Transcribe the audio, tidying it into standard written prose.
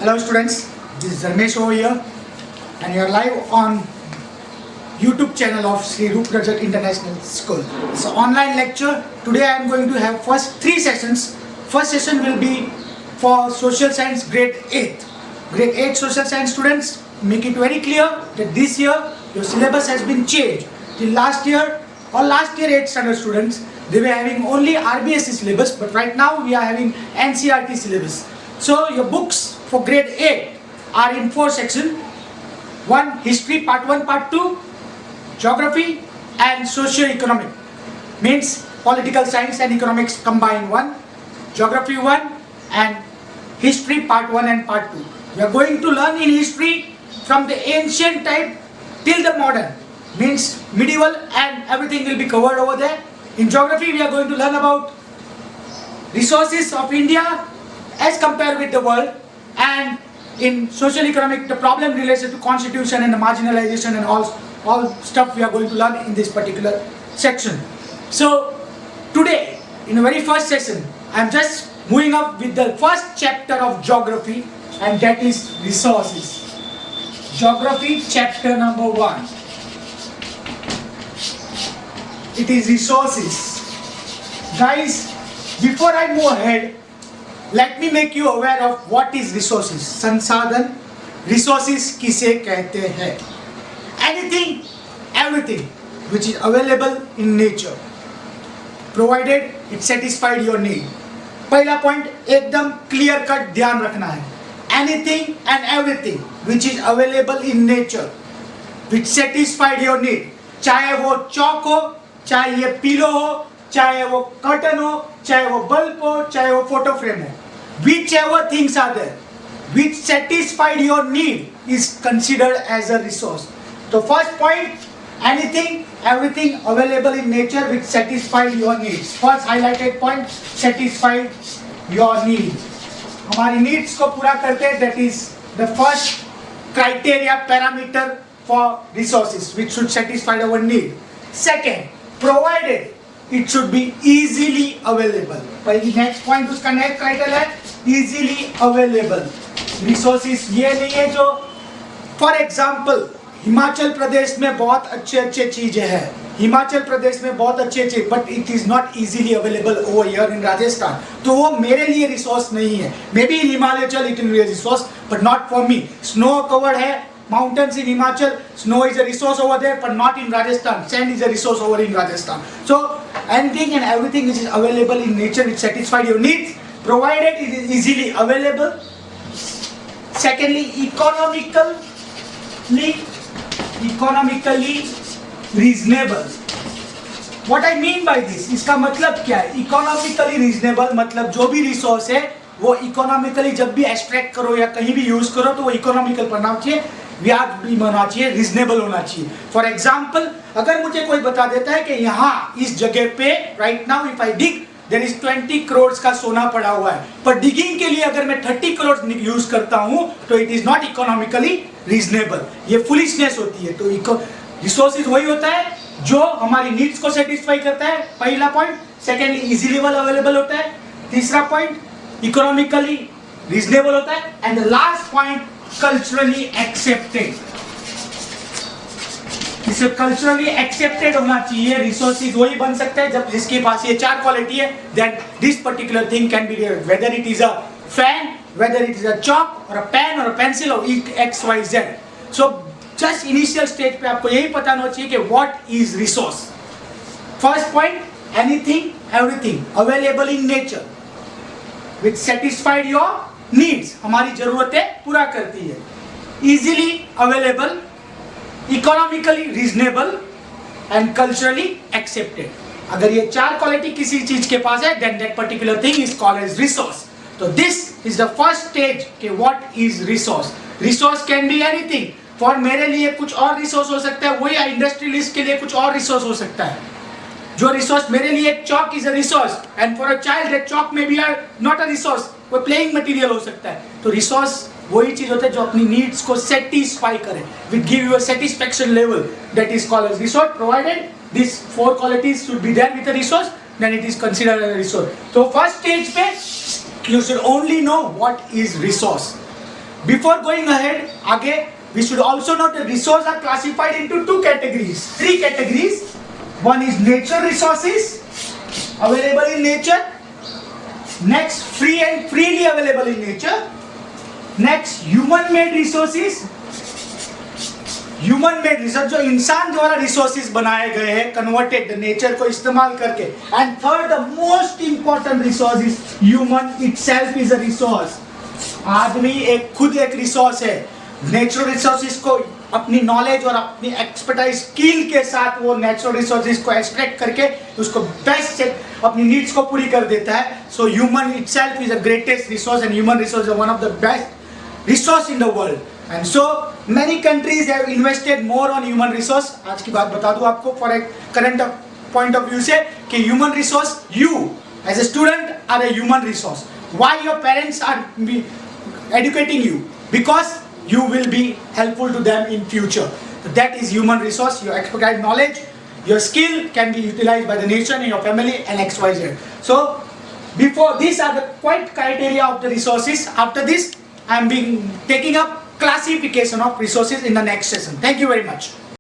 Hello students, this is Dharmesh over here and you are live on YouTube channel of Sri Roop Rajat International School. It's an online lecture. Today I am going to have first 3 sessions. First session will be for social science grade 8. Grade 8 social science students, make it very clear that this year your syllabus has been changed. Till last year 8th standard students, they were having only RBSE syllabus, but right now we are having NCERT syllabus. So your books for grade 8 are in 4 sections. 1 history part 1 part 2, geography and socio-economic, means political science and economics combined 1, geography 1 and history part 1 and part 2. We are going to learn in history from the ancient time till the modern, means medieval, and everything will be covered over there. In geography we are going to learn about resources of India as compared with the world, and in social economic the problem related to constitution and the marginalization and all stuff we are going to learn in this particular section. So today in the very first session I am just moving up with the first chapter of geography, and that is resources. Geography chapter number 1. It is resources. Guys, before I move ahead, let me make you aware of what is resources. संसाधन, resources किसे कहते हैं? Anything, everything which is available in nature, provided it satisfied your need. पहला point एकदम clear cut ध्यान रखना है. Anything and everything which is available in nature, which satisfied your need. चाहे वो चौक हो, चाहे ये पिलो हो, चाहे वो कर्टन हो, चाहे वो बल्ब हो, चाहे वो फोटो फ्रेम हो, whichever things are there which satisfied your need is considered as a resource. So first point, anything, everything available in nature which satisfied your needs. First highlighted point, satisfied your needs. हमारी needs को पूरा करते हैं, that is the first criteria parameter for resources which should satisfy our need. Second, provided it should be easily available. पहली next point उसका next criteria है easily available. Resources ये नहीं है जो, for example, हिमाचल प्रदेश में बहुत अच्छे चीजें हैं. हिमाचल प्रदेश में बहुत अच्छे चीज, but it is not easily available over here in Rajasthan. तो वो मेरे लिए resource नहीं है. Maybe in Himachal it will be a resource, but not for me. Snow covered है. Mountains in Himachal, snow is a resource over there, but not in Rajasthan. Sand is a resource over in Rajasthan. So anything and everything which is available in nature which satisfies your needs, provided it is easily available. Secondly, economically reasonable. What I mean by this, इसका मतलब क्या है? Economically reasonable मतलब जो भी resource है वो economically जब भी एक्सट्रैक्ट करो या कहीं भी यूज करो तो वो इकोनॉमिकल बनना चाहिए, ब्याज भी होना चाहिए, रीजनेबल होना चाहिए. फॉर एग्जांपल, अगर मुझे कोई बता देता है कि यहाँ इस जगह पे right now if I dig there is 20 crore का सोना पड़ा हुआ है, पर डिगिंग के लिए अगर मैं 30 करोड़ यूज करता हूँ तो it is not economically reasonable. ये फुलिशनेस होती है. तो रिसोर्सेज वही होता है जो हमारी नीड्स को सेटिस्फाई करता है, पहला पॉइंट. सेकेंडली इजीली अवेलेबल होता है. तीसरा पॉइंट इकोनॉमिकली रीजनेबल होता है. And the last point culturally accepted. इसे कल्चरली एक्सेप्टेड होना चाहिए. रिसोर्सेज वही बन सकता है जब जिसके पास ये 4 क्वालिटी है, that this particular thing can be real, whether it is a fan, whether it is a chalk और अ पेन और अ पेंसिल और X Y Z. So just initial stage पे आपको यही पता होना चाहिए कि what is resource. First point, anything everything available in nature which satisfied your needs, हमारी जरूरतें पूरा करती है. easily available, economically reasonable and culturally accepted. अगर ये 4 क्वालिटी किसी चीज के पास है then that particular thing is called as resource. तो this is the first stage कि what is resource. Resource can be anything. For मेरे लिए कुछ और रिसोर्स हो सकता है, वही इंडस्ट्रियलिस्ट के लिए कुछ और रिसोर्स हो सकता है. जो रिसोर्स मेरे लिए chalk is a resource and for a child that chalk may be are not a resource, वो प्लेइंग मटेरियल हो सकता है. तो रिसोर्स वही चीज होता है जो अपनी नीड्स को सेटिस्फाई करे, will give you a satisfaction level, that is called as resource. Provided this 4 qualities should be there with a resource, then it is considered as a resource. तो फर्स्ट स्टेज पे you should only know what is resource. Before going ahead, आगे we should also note that resources are classified into two categories, three categories. One is natural resources available in nature. Next, free and freely available in nature. Next, human made resources. Human made resource जो इंसान द्वारा resources बनाए गए हैं converted nature को इस्तेमाल करके. And third the most important resource is human itself is a resource. आदमी एक खुद एक रिसोर्स है. नेचुरल रिसोर्सेज को अपनी नॉलेज और अपनी एक्सपर्टाइज स्किल के साथ वो नेचुरल रिसोर्सेज को एक्सट्रैक्ट करके उसको बेस्ट से अपनी नीड्स को पूरी कर देता है. So human itself is the greatest resource and human resource is one of the best resource in the world. And so many countries have invested more on human resource. आज की बात बता दूं आपको for a current point of view से कि human resource, you as a student are a human resource. Why your parents are educating you? Because you will be helpful to them in future. So that is human resource. Your expertise, knowledge, your skill can be utilized by the nation and your family and XYZ. So before these are the quite criteria of the resources. After this, I am taking up classification of resources in the next session. Thank you very much.